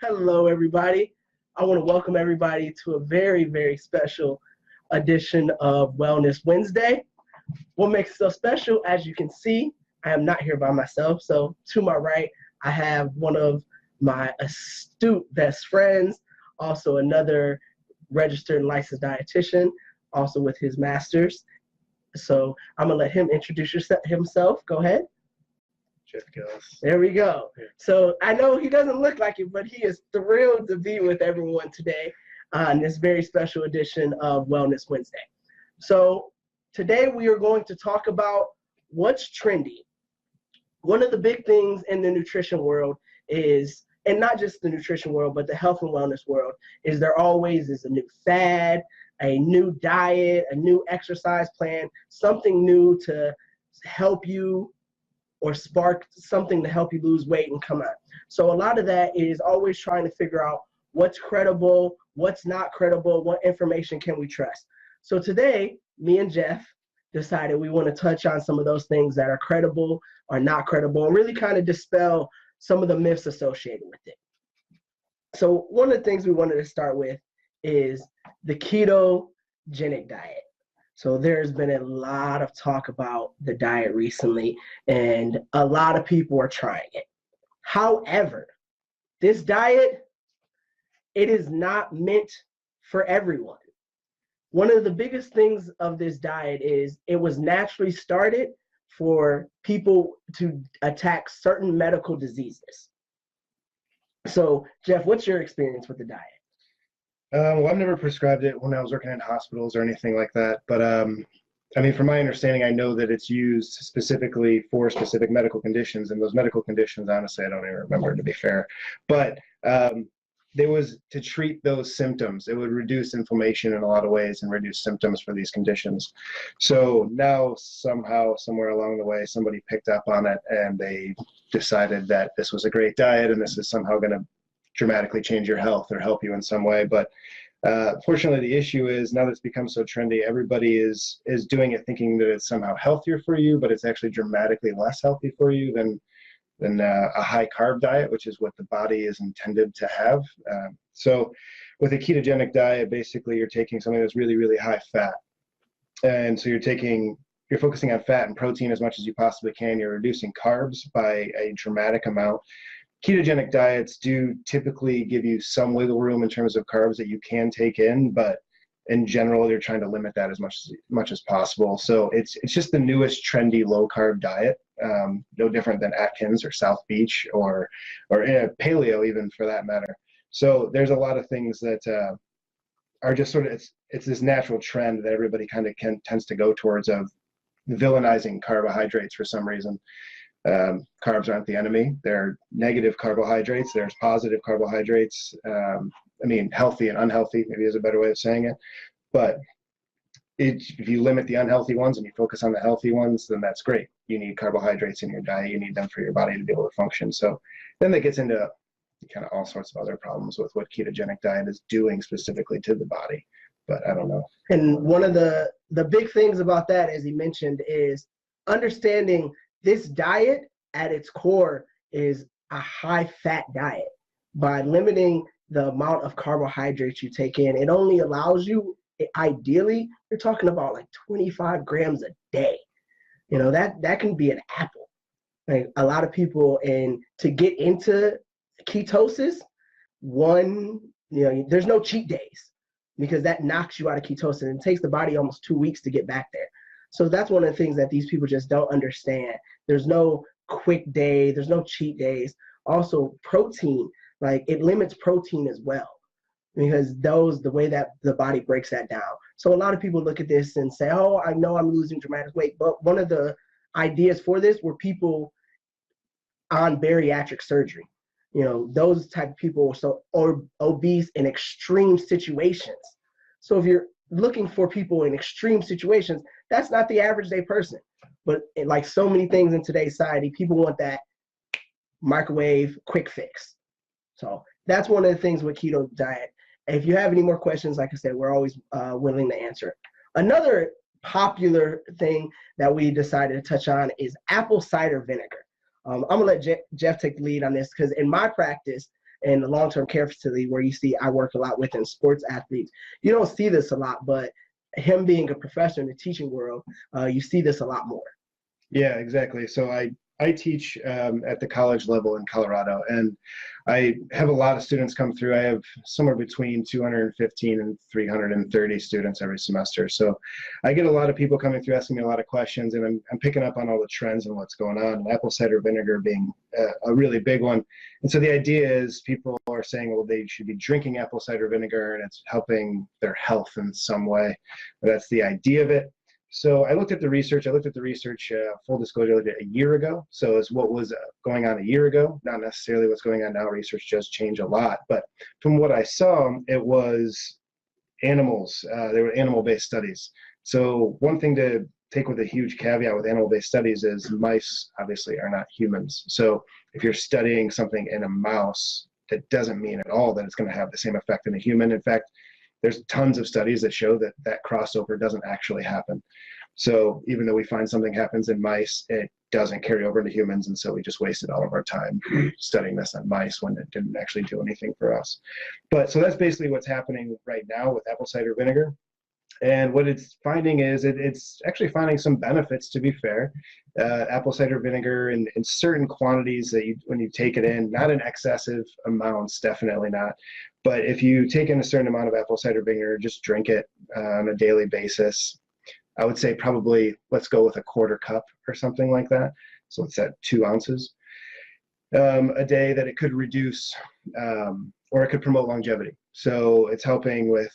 Hello, everybody. I want to welcome everybody to a very, very special edition of Wellness Wednesday. What makes it so special, as you can see, I am not here by myself. So to my right, I have one of my astute best friends, also another registered and licensed dietitian, also with his master's. So I'm going to let him introduce himself. Go ahead. Jeff Gilis. There we go. So I know he doesn't look like it, but he is thrilled to be with everyone today on this very special edition of Wellness Wednesday. So today we are going to talk about what's trendy. One of the big things in the nutrition world is, and not just the nutrition world, but the health and wellness world, is there always is a new fad, a new diet, a new exercise plan, something new to help you or spark something to help you lose weight and come out. So a lot of that is always trying to figure out what's credible, what's not credible, what information can we trust. So today, me and Jeff decided we want to touch on some of those things that are credible or not credible and really kind of dispel some of the myths associated with it. So one of the things we wanted to start with is the ketogenic diet. So there's been a lot of talk about the diet recently, and a lot of people are trying it. However, this diet, it is not meant for everyone. One of the biggest things of this diet is it was naturally started for people to attack certain medical diseases. So, Jeff, what's your experience with the diet? Well, I've never prescribed it when I was working in hospitals or anything like that. But I mean, from my understanding, I know that it's used specifically for specific medical conditions. And those medical conditions, honestly, I don't even remember, to be fair. But there was to treat those symptoms. It would reduce inflammation in a lot of ways and reduce symptoms for these conditions. So now somehow, somewhere along the way, somebody picked up on it and they decided that this was a great diet and this is somehow going to dramatically change your health or help you in some way. But fortunately, the issue is now that it's become so trendy, everybody is doing it thinking that it's somehow healthier for you, but it's actually dramatically less healthy for you than a high carb diet, which is what the body is intended to have. So with a ketogenic diet, basically you're taking something that's really, really high fat. And so you're focusing on fat and protein as much as you possibly can. You're reducing carbs by a dramatic amount. Ketogenic diets do typically give you some wiggle room in terms of carbs that you can take in, but in general, you're trying to limit that as much as possible. So it's just the newest trendy low carb diet, no different than Atkins or South Beach or paleo even for that matter. So there's a lot of things that are just sort of it's this natural trend that everybody kind of tends to go towards of villainizing carbohydrates for some reason. Carbs aren't the enemy. They're negative carbohydrates. There's positive carbohydrates. I mean, healthy and unhealthy maybe is a better way of saying it. But if you limit the unhealthy ones and you focus on the healthy ones, then that's great. You need carbohydrates in your diet. You need them for your body to be able to function. So then that gets into kind of all sorts of other problems with what ketogenic diet is doing specifically to the body. But I don't know. And one of the big things about that, as he mentioned, is understanding this diet at its core is a high-fat diet. By limiting the amount of carbohydrates you take in, it only allows you, ideally, you're talking about like 25 grams a day. You know, that can be an apple. Like a lot of people, and to get into ketosis, there's no cheat days because that knocks you out of ketosis. And it takes the body almost 2 weeks to get back there. So that's one of the things that these people just don't understand. There's no quick day. There's no cheat days. Also, protein, like it limits protein as well because the way that the body breaks that down. So a lot of people look at this and say, oh, I know I'm losing dramatic weight. But one of the ideas for this were people on bariatric surgery. You know, those type of people or obese in extreme situations. So if you're looking for people in extreme situations, that's not the average day person. But like so many things in today's society, people want that microwave quick fix. So that's one of the things with keto diet. If you have any more questions, like I said, we're always willing to answer it. Another popular thing that we decided to touch on is apple cider vinegar. I'm going to let Jeff take the lead on this because in my practice, in the long-term care facility where you see I work a lot with in sports athletes. You don't see this a lot, but him being a professor in the teaching world, you see this a lot more. Yeah, exactly. So I teach at the college level in Colorado, and I have a lot of students come through. I have somewhere between 215 and 330 students every semester. So I get a lot of people coming through asking me a lot of questions, and I'm picking up on all the trends and what's going on, and apple cider vinegar being a really big one. And so the idea is people are saying, well, they should be drinking apple cider vinegar and it's helping their health in some way. That's the idea of it. So I looked at the research. Full disclosure, I looked at it a year ago. So it's what was going on a year ago, not necessarily what's going on now. Research does change a lot. But from what I saw, it was animals. They were animal-based studies. So one thing to take with a huge caveat with animal-based studies is mice obviously are not humans. So if you're studying something in a mouse, that doesn't mean at all that it's going to have the same effect in a human. In fact, there's tons of studies that show that that crossover doesn't actually happen. So even though we find something happens in mice, it doesn't carry over into humans. And so we just wasted all of our time studying this on mice when it didn't actually do anything for us. But so that's basically what's happening right now with apple cider vinegar. And what it's finding is it's actually finding some benefits, to be fair. Apple cider vinegar in certain quantities that when you take it in, not in excessive amounts, definitely not. But if you take in a certain amount of apple cider vinegar, just drink it on a daily basis. I would say probably let's go with a quarter cup or something like that. So it's at 2 ounces a day, that it could reduce or it could promote longevity. So it's helping with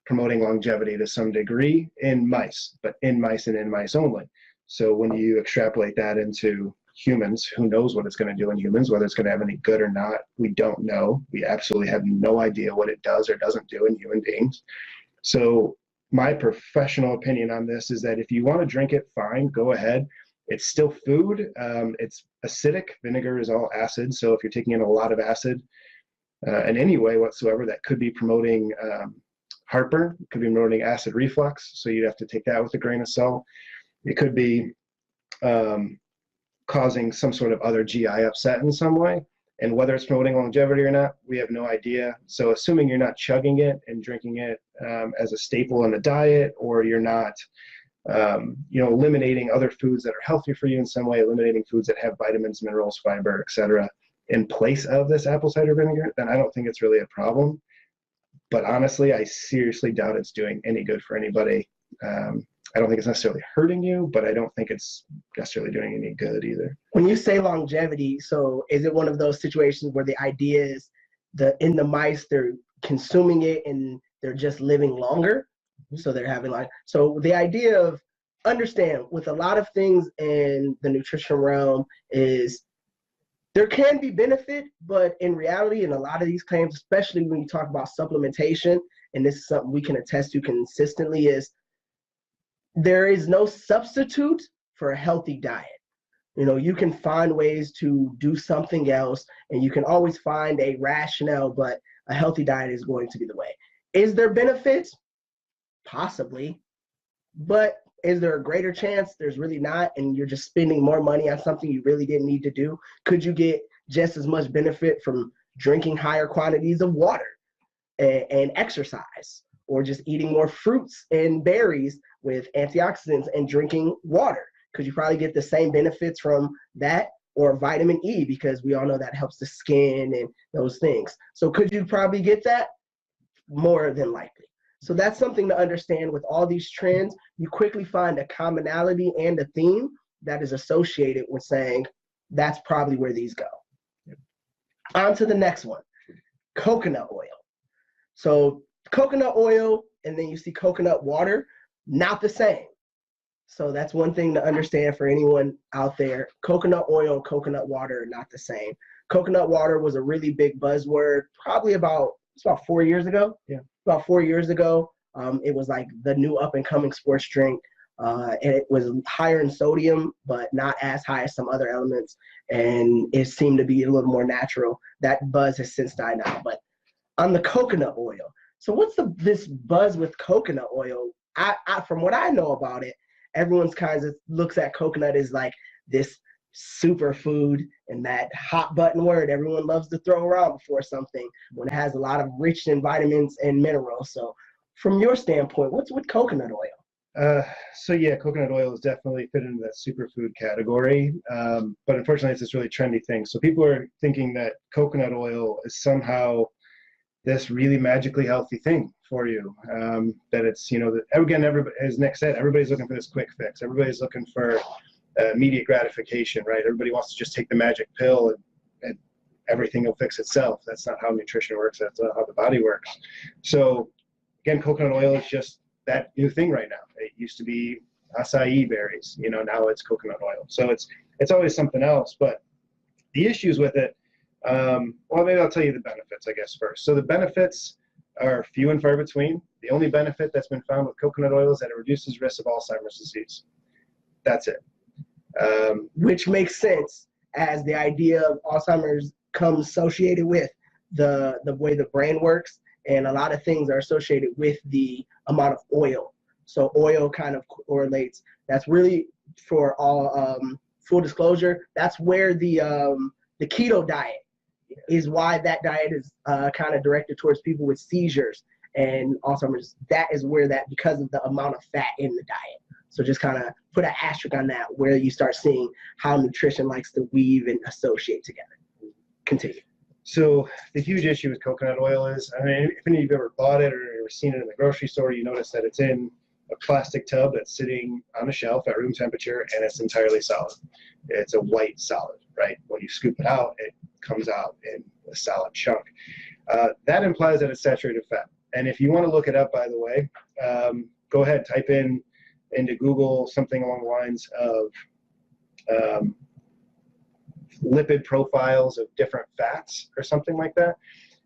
promoting longevity to some degree in mice, but in mice and in mice only. So when you extrapolate that into humans, who knows what it's going to do in humans, whether it's going to have any good or not, we don't know. We absolutely have no idea what it does or doesn't do in human beings. So my professional opinion on this is that if you want to drink it, fine, go ahead. It's still food. It's acidic. Vinegar is all acid. So if you're taking in a lot of acid in any way whatsoever, that could be promoting heartburn, it could be promoting acid reflux. So you'd have to take that with a grain of salt. It could be causing some sort of other GI upset in some way. And whether it's promoting longevity or not, we have no idea. So assuming you're not chugging it and drinking it as a staple in the diet, or you're not eliminating other foods that are healthy for you in some way, eliminating foods that have vitamins, minerals, fiber, etc., in place of this apple cider vinegar, then I don't think it's really a problem. But honestly, I seriously doubt it's doing any good for anybody. I don't think it's necessarily hurting you, but I don't think it's necessarily doing any good either. When you say longevity, so is it one of those situations where the idea is in the mice, they're consuming it and they're just living longer? So they're having so the idea of, understand, with a lot of things in the nutrition realm is there can be benefit, but in reality, in a lot of these claims, especially when you talk about supplementation, and this is something we can attest to consistently, is there is no substitute for a healthy diet. You can find ways to do something else, and you can always find a rationale, but a healthy diet is going to be the way. Is there benefits? Possibly. But is there a greater chance there's really not, and you're just spending more money on something you really didn't need to do? Could you get just as much benefit from drinking higher quantities of water and exercise, or just eating more fruits and berries with antioxidants and drinking water? Could you probably get the same benefits from that, or vitamin E, because we all know that helps the skin and those things? So could you probably get that? More than likely. So that's something to understand. With all these trends, you quickly find a commonality and a theme that is associated with saying that's probably where these go. On to the next one, coconut oil. So coconut oil, and then you see coconut water, not the same. So that's one thing to understand for anyone out there. Coconut oil and coconut water are not the same. Coconut water was a really big buzzword probably about 4 years ago. Yeah. About 4 years ago. It was like the new up and coming sports drink. And it was higher in sodium, but not as high as some other elements. And it seemed to be a little more natural. That buzz has since died out. But on the coconut oil. So what's this buzz with coconut oil? I from what I know about it, everyone's kind of looks at coconut as like this superfood and that hot button word everyone loves to throw around before something when it has a lot of rich in vitamins and minerals. So from your standpoint, what's with coconut oil? So yeah, coconut oil is definitely fit into that superfood category, but unfortunately it's this really trendy thing. So people are thinking that coconut oil is somehow this really magically healthy thing for you, that it's, you know, that again, everybody, as Nick said, everybody's looking for this quick fix. Everybody's looking for immediate gratification, right? Everybody wants to just take the magic pill and everything will fix itself. That's not how nutrition works. That's not how the body works. So again, coconut oil is just that new thing right now. It used to be acai berries, you know, now it's coconut oil. So it's always something else. But the issues with it, well, maybe I'll tell you the benefits, I guess, first. So the benefits are few and far between. The only benefit that's been found with coconut oil is that it reduces risk of Alzheimer's disease. That's it. Which makes sense, as the idea of Alzheimer's comes associated with the way the brain works, and a lot of things are associated with the amount of oil. So oil kind of correlates. That's really, for all full disclosure, that's where the keto diet is, why that diet is kind of directed towards people with seizures and Alzheimer's. That is where that, because of the amount of fat in the diet. So just kind of put an asterisk on that, where you start seeing how nutrition likes to weave and associate together. Continue. So the huge issue with coconut oil is, I mean, if any of you have ever bought it or ever seen it in the grocery store, you notice that it's in a plastic tub that's sitting on a shelf at room temperature, and it's entirely solid. It's a white solid, right? When you scoop it out, it comes out in a solid chunk. That implies that it's saturated fat. And if you want to look it up, by the way, go ahead, type into Google something along the lines of lipid profiles of different fats or something like that,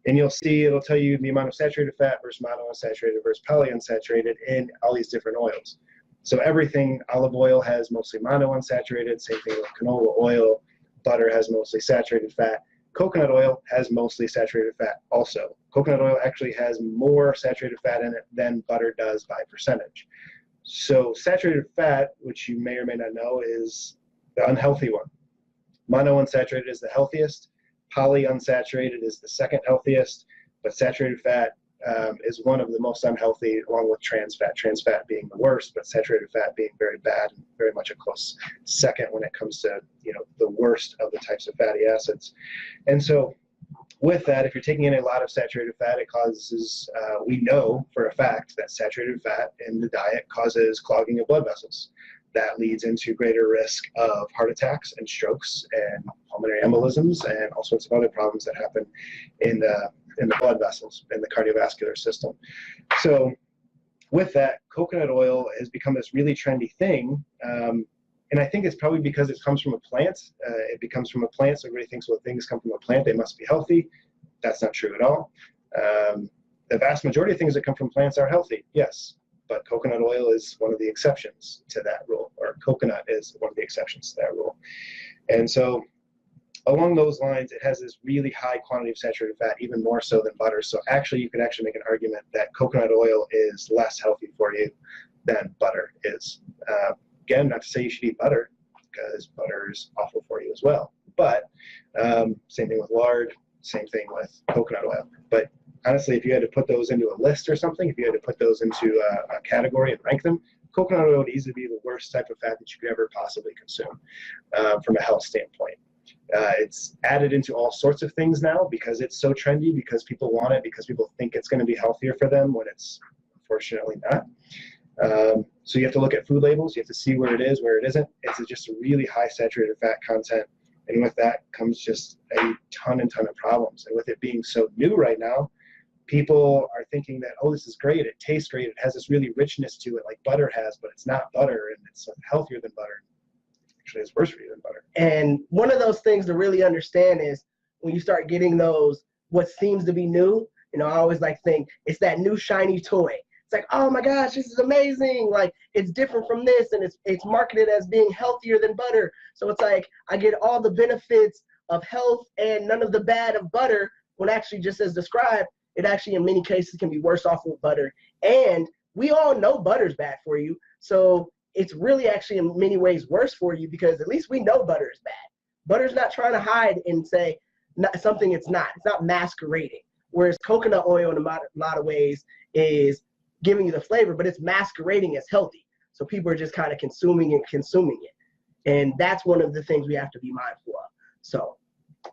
and you'll see it'll tell you the amount of saturated fat versus monounsaturated versus polyunsaturated in all these different oils. So everything, olive oil has mostly monounsaturated, same thing with canola oil, butter has mostly saturated fat, coconut oil has mostly saturated fat also. Coconut oil actually has more saturated fat in it than butter does by percentage. So saturated fat, which you may or may not know, is the unhealthy one. Monounsaturated is the healthiest. Polyunsaturated is the second healthiest. But saturated fat is one of the most unhealthy, along with trans fat. Trans fat being the worst, but saturated fat being very bad, and very much a close second when it comes to, you know, the worst of the types of fatty acids. And so with that, if you're taking in a lot of saturated fat, it causes, we know for a fact that saturated fat in the diet causes clogging of blood vessels. That leads into greater risk of heart attacks and strokes and pulmonary embolisms and all sorts of other problems that happen in the blood vessels, in the cardiovascular system. So with that, coconut oil has become this really trendy thing. And I think it's probably because it comes from a plant. It becomes from a plant, so everybody thinks, well, things come from a plant, they must be healthy. That's not true at all. The vast majority of things that come from plants are healthy, yes, but coconut oil is one of the exceptions to that rule, or coconut is one of the exceptions to that rule. And so along those lines, it has this really high quantity of saturated fat, even more so than butter. So actually, you could actually make an argument that coconut oil is less healthy for you than butter is. Again, not to say you should eat butter, because butter is awful for you as well. But same thing with lard, same thing with coconut oil. But honestly, if you had to put those into a list or something, if you had to put those into a category and rank them, coconut oil would easily be the worst type of fat that you could ever possibly consume from a health standpoint. It's added into all sorts of things now because it's so trendy, because people want it, because people think it's going to be healthier for them when it's unfortunately not. So you have to look at food labels. You have to see where it is, where it isn't. It's just a really high saturated fat content. And with that comes just a ton of problems. And with it being so new right now, people are thinking that, oh, this is great. It tastes great. It has this really richness to it like butter has, but it's not butter, and it's healthier than butter. Actually, it's worse for you than butter. And one of those things to really understand is when you start getting those, what seems to be new, you know, I always like think it's that new shiny toy. It's like, oh my gosh, this is amazing. Like, it's different from this, and it's marketed as being healthier than butter. So it's like I get all the benefits of health and none of the bad of butter, when actually, just as described, it actually in many cases can be worse off with butter. And we all know butter's bad for you. So it's really actually in many ways worse for you, because at least we know butter is bad. Butter's not trying to hide and say something it's not. It's not masquerading. Whereas coconut oil in a lot of ways is giving you the flavor, but it's masquerading as healthy. So people are just kind of consuming it. And that's one of the things we have to be mindful of. So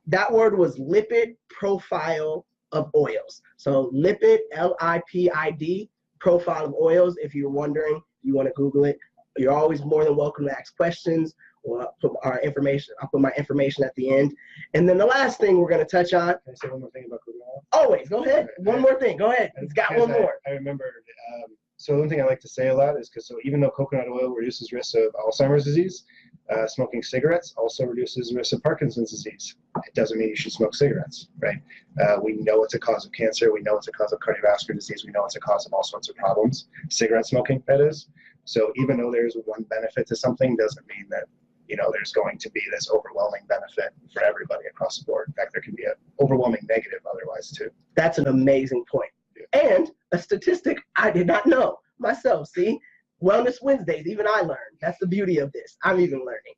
that word was lipid profile of oils. So lipid, L-I-P-I-D, profile of oils. If you're wondering, you want to Google it. You're always more than welcome to ask questions, or I'll put my information at the end. And then the last thing we're going to touch on. Can I say one more thing about coconut oil? Always, go ahead. One more thing, go ahead. It's got one more. I remember, so one thing I like to say a lot is so even though coconut oil reduces risk of Alzheimer's disease, smoking cigarettes also reduces risk of Parkinson's disease. It doesn't mean you should smoke cigarettes, right? We know it's a cause of cancer. We know it's a cause of cardiovascular disease. We know it's a cause of all sorts of problems. Cigarette smoking, that is. So even though there's one benefit to something, doesn't mean that there's going to be this overwhelming benefit for everybody across the board. In fact, there can be an overwhelming negative otherwise too. That's an amazing point. Yeah. And a statistic I did not know myself. See, Wellness Wednesdays, even I learned. That's the beauty of this. I'm even learning.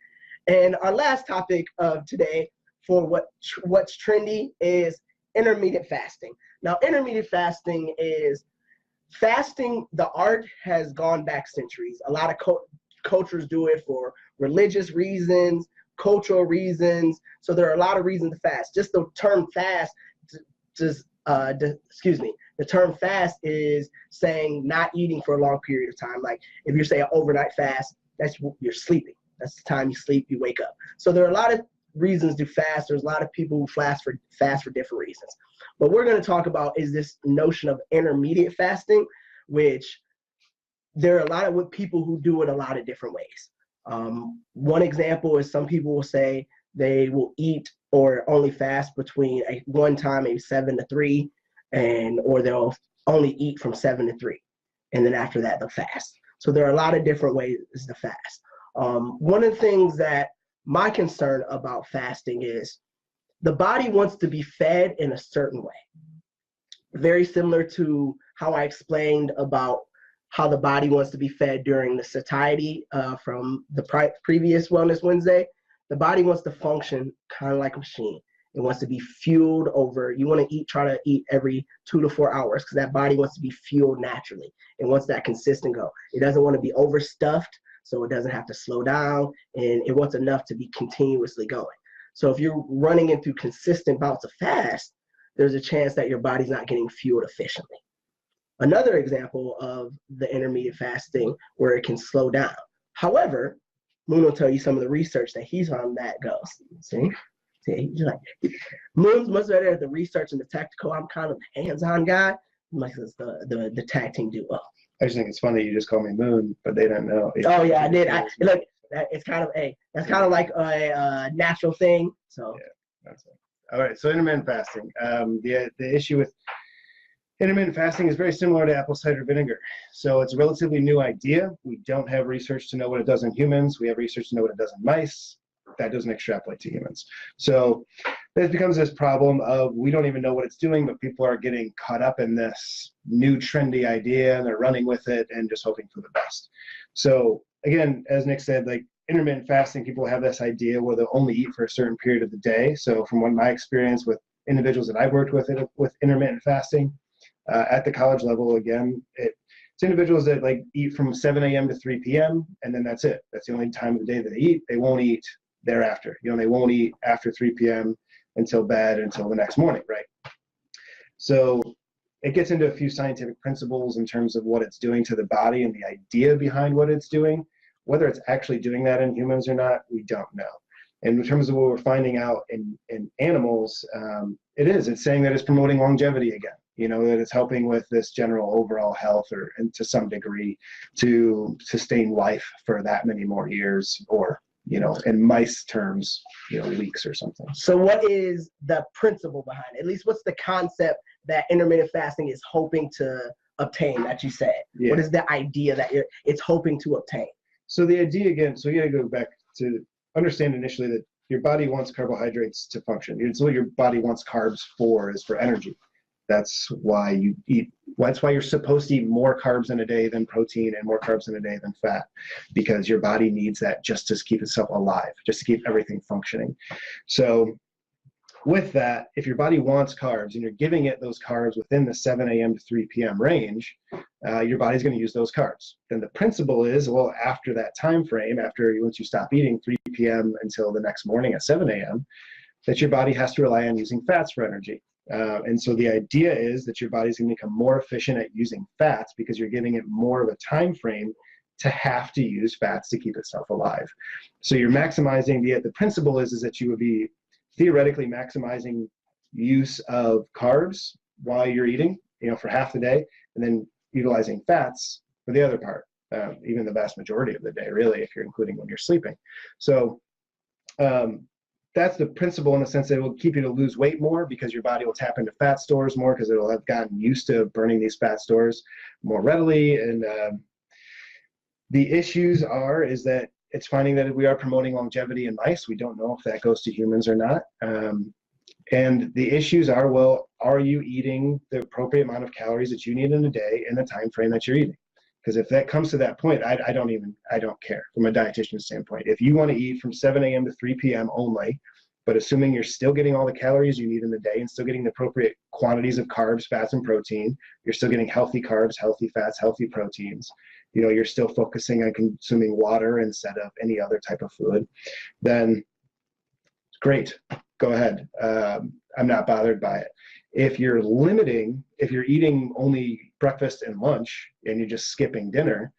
And our last topic of today for what's trendy is intermittent fasting. Now, intermittent fasting is fasting. The art has gone back centuries. A lot of cultures do it for religious reasons, cultural reasons. So there are a lot of reasons to fast. Just the term fast, the term fast is saying not eating for a long period of time. Like if you're saying an overnight fast, you're sleeping. That's the time you sleep, you wake up. So there are a lot of reasons to fast. There's a lot of people who fast for different reasons. What we're going to talk about is this notion of intermediate fasting, which there are a lot of people who do it a lot of different ways. One example is some people will say they will eat or only fast between one time, maybe 7 to 3, or they'll only eat from 7 to 3. And then after that, they'll fast. So there are a lot of different ways to fast. One of the things that my concern about fasting is the body wants to be fed in a certain way. Very similar to how I explained about how the body wants to be fed during the satiety from the previous Wellness Wednesday. The body wants to function kind of like a machine. It wants to be fueled over. You want to try to eat every 2 to 4 hours because that body wants to be fueled naturally. It wants that consistent go. It doesn't want to be overstuffed, so it doesn't have to slow down, and it wants enough to be continuously going. So if you're running into consistent bouts of fast, there's a chance that your body's not getting fueled efficiently. Another example of the intermittent fasting where it can slow down. However, Moon will tell you some of the research that he's on that goes. See, he's like, Moon's much better at the research and the tactical. I'm kind of a hands-on guy. Like the tag team duo. I just think it's funny you just call me Moon, but they don't know. Oh yeah, I did. Look, it's kind of like a natural thing. So yeah, that's it. All right. So intermittent fasting. The issue with intermittent fasting is very similar to apple cider vinegar. So it's a relatively new idea. We don't have research to know what it does in humans. We have research to know what it does in mice. That doesn't extrapolate to humans. So this becomes this problem of we don't even know what it's doing, but people are getting caught up in this new trendy idea and they're running with it and just hoping for the best. So again, as Nick said, like intermittent fasting, people have this idea where they'll only eat for a certain period of the day. So from what my experience with individuals that I've worked with intermittent fasting, at the college level, again, it's individuals that like eat from 7 a.m. to 3 p.m. and then that's it. That's the only time of the day that they eat. They won't eat thereafter. They won't eat after 3 p.m. until bed, until the next morning, right? So it gets into a few scientific principles in terms of what it's doing to the body and the idea behind what it's doing. Whether it's actually doing that in humans or not, we don't know. And in terms of what we're finding out in animals, it's saying that it's promoting longevity again. That it's helping with this general overall health and to some degree to sustain life for that many more years or, in mice terms, weeks or something. So what is the principle behind it? At least what's the concept that intermittent fasting is hoping to obtain that you said? Yeah. What is the idea that it's hoping to obtain? So the idea again, so you got to go back to understand initially that your body wants carbohydrates to function. It's what your body wants carbs for, is for energy. That's why you eat. That's why you're supposed to eat more carbs in a day than protein and more carbs in a day than fat, because your body needs that just to keep itself alive, just to keep everything functioning. So with that, if your body wants carbs and you're giving it those carbs within the 7 a.m. to 3 p.m. range, your body's going to use those carbs. Then the principle is, well, after that time frame, once you stop eating 3 p.m. until the next morning at 7 a.m., that your body has to rely on using fats for energy. And so the idea is that your body's going to become more efficient at using fats because you're giving it more of a time frame to have to use fats to keep itself alive. So you're maximizing the principle is that you would be theoretically maximizing use of carbs while you're eating, for half the day, and then utilizing fats for the other part, even the vast majority of the day, really, if you're including when you're sleeping. So that's the principle in the sense that it will keep you to lose weight more because your body will tap into fat stores more because it'll have gotten used to burning these fat stores more readily. And the issues is that it's finding that we are promoting longevity in mice. We don't know if that goes to humans or not. And the issues are, well, are you eating the appropriate amount of calories that you need in a day in the time frame that you're eating? Because if that comes to that point, I don't care from a dietitian standpoint. If you want to eat from 7 a.m. to 3 p.m. only, but assuming you're still getting all the calories you need in the day and still getting the appropriate quantities of carbs, fats, and protein, you're still getting healthy carbs, healthy fats, healthy proteins, you're still focusing on consuming water instead of any other type of fluid, then great, go ahead. I'm not bothered by it. If you're eating only breakfast and lunch and you're just skipping dinner,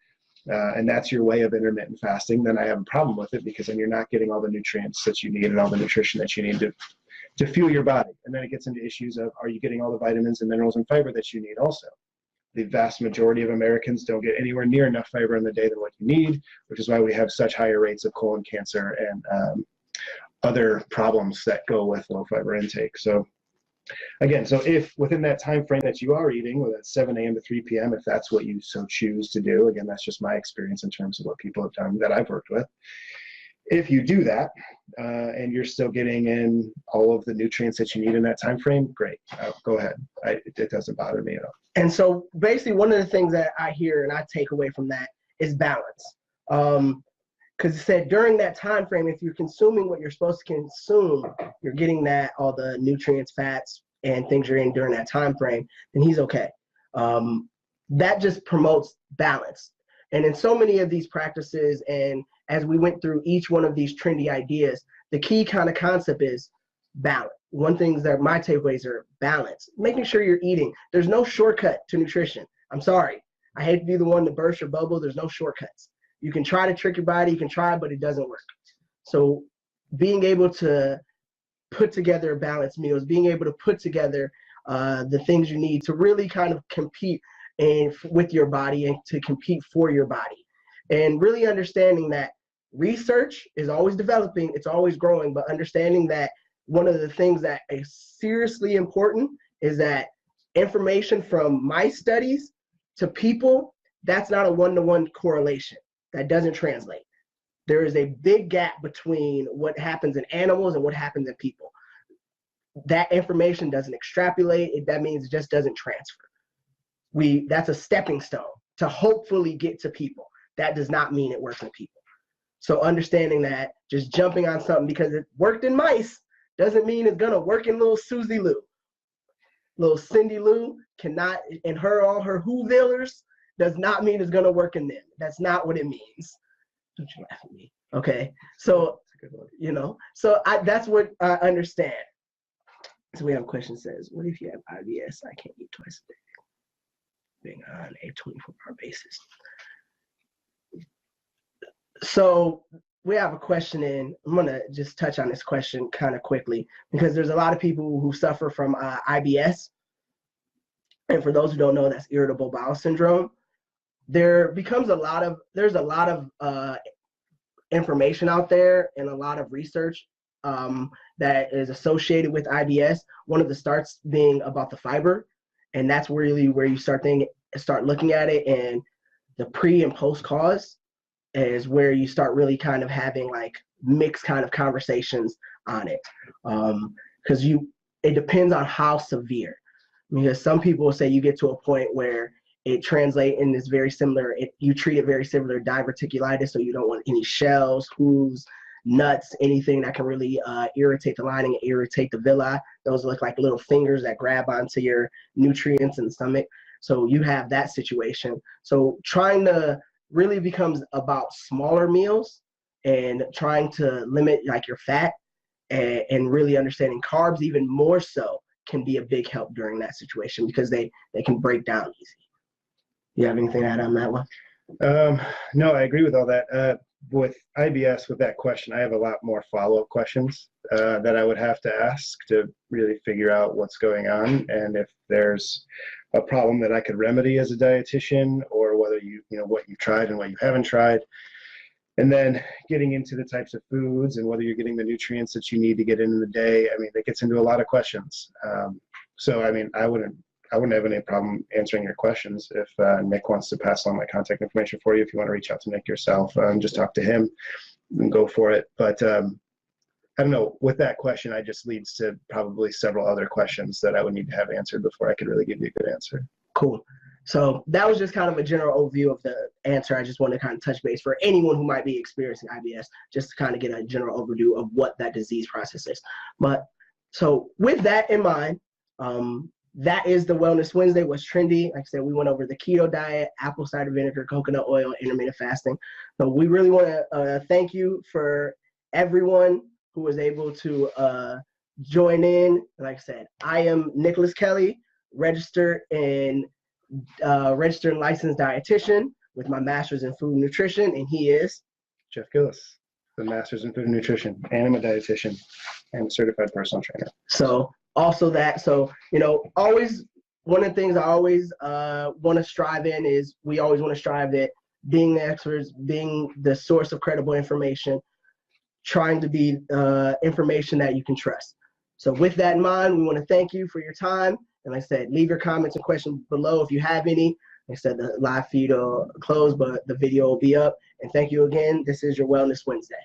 and that's your way of intermittent fasting, then I have a problem with it because then you're not getting all the nutrients that you need and all the nutrition that you need to fuel your body. And then it gets into issues of, are you getting all the vitamins and minerals and fiber that you need also? The vast majority of Americans don't get anywhere near enough fiber in the day than what you need, which is why we have such higher rates of colon cancer and other problems that go with low fiber intake. So again, so if within that time frame that you are eating, whether it's 7 a.m. to 3 p.m., if that's what you so choose to do, again, that's just my experience in terms of what people have done that I've worked with. If you do that and you're still getting in all of the nutrients that you need in that time frame, great, go ahead. It doesn't bother me at all. And so basically one of the things that I hear and I take away from that is balance. Because it said during that time frame, if you're consuming what you're supposed to consume, you're getting all the nutrients, fats, and things you're in during that time frame, then he's okay. That just promotes balance. And in so many of these practices, and as we went through each one of these trendy ideas, the key kind of concept is balance. One thing that my takeaways are balance, making sure you're eating. There's no shortcut to nutrition. I'm sorry. I hate to be the one to burst your bubble. There's no shortcuts. You can try to trick your body, you can try, but it doesn't work. So being able to put together balanced meals, being able to put together the things you need to really kind of compete with your body and to compete for your body. And really understanding that research is always developing, it's always growing, but understanding that one of the things that is seriously important is that information from my studies to people, that's not a one-to-one correlation. That doesn't translate. There is a big gap between what happens in animals and what happens in people. That information doesn't extrapolate. That means it just doesn't transfer. That's a stepping stone to hopefully get to people. That does not mean it works in people. So understanding that just jumping on something because it worked in mice doesn't mean it's gonna work in little Susie Lou. Little Cindy Lou cannot, and all her Whovillers, does not mean it's gonna work in them. That's not what it means. Don't you laugh at me, okay? So, so that's what I understand. So we have a question that says, what if you have IBS? I can't eat twice a day, being on a 24-hour basis. So we have a question in. I'm gonna just touch on this question kind of quickly because there's a lot of people who suffer from IBS. And for those who don't know, that's irritable bowel syndrome. There's a lot of information out there and a lot of research that is associated with IBS. One of the starts being about the fiber, and that's really where you start looking at it, and the pre and post cause is where you start really kind of having like mixed kind of conversations on it, because it depends on how severe. Because some people say you get to a point where it translates and is very similar. You treat it very similar to diverticulitis, so you don't want any shells, hooves, nuts, anything that can really irritate the lining, irritate the villi. Those look like little fingers that grab onto your nutrients in the stomach. So you have that situation. So trying to really becomes about smaller meals and trying to limit like your fat and really understanding carbs even more so can be a big help during that situation because they can break down easy. You have anything to add on that one? No, I agree with all that. With IBS, with that question, I have a lot more follow-up questions that I would have to ask to really figure out what's going on and if there's a problem that I could remedy as a dietitian, or whether what you've tried and what you haven't tried. And then getting into the types of foods and whether you're getting the nutrients that you need to get in the day. I mean, that gets into a lot of questions. So, I mean, I wouldn't have any problem answering your questions. If Nick wants to pass along my contact information for you, if you want to reach out to Nick yourself, just talk to him and go for it. But I don't know, with that question, it just leads to probably several other questions that I would need to have answered before I could really give you a good answer. Cool. So that was just kind of a general overview of the answer. I just want to kind of touch base for anyone who might be experiencing IBS, just to kind of get a general overview of what that disease process is. But so with that in mind, that is the Wellness Wednesday. What's trendy? Like I said, we went over the keto diet, apple cider vinegar, coconut oil, intermittent fasting. So we really want to thank you for everyone who was able to join in. Like I said, I am Nicholas Kelly, registered and licensed dietitian with my master's in food nutrition, and he is Jeff Gilis, the master's in food and nutrition, and I'm a dietitian and a certified personal trainer. So also that, so always one of the things I always want to strive in is we always want to strive at being the experts, being the source of credible information, trying to be information that you can trust. So with that in mind, we want to thank you for your time. And like I said, leave your comments and questions below if you have any. Like I said, the live feed will close, but the video will be up. And thank you again. This is your Wellness Wednesday.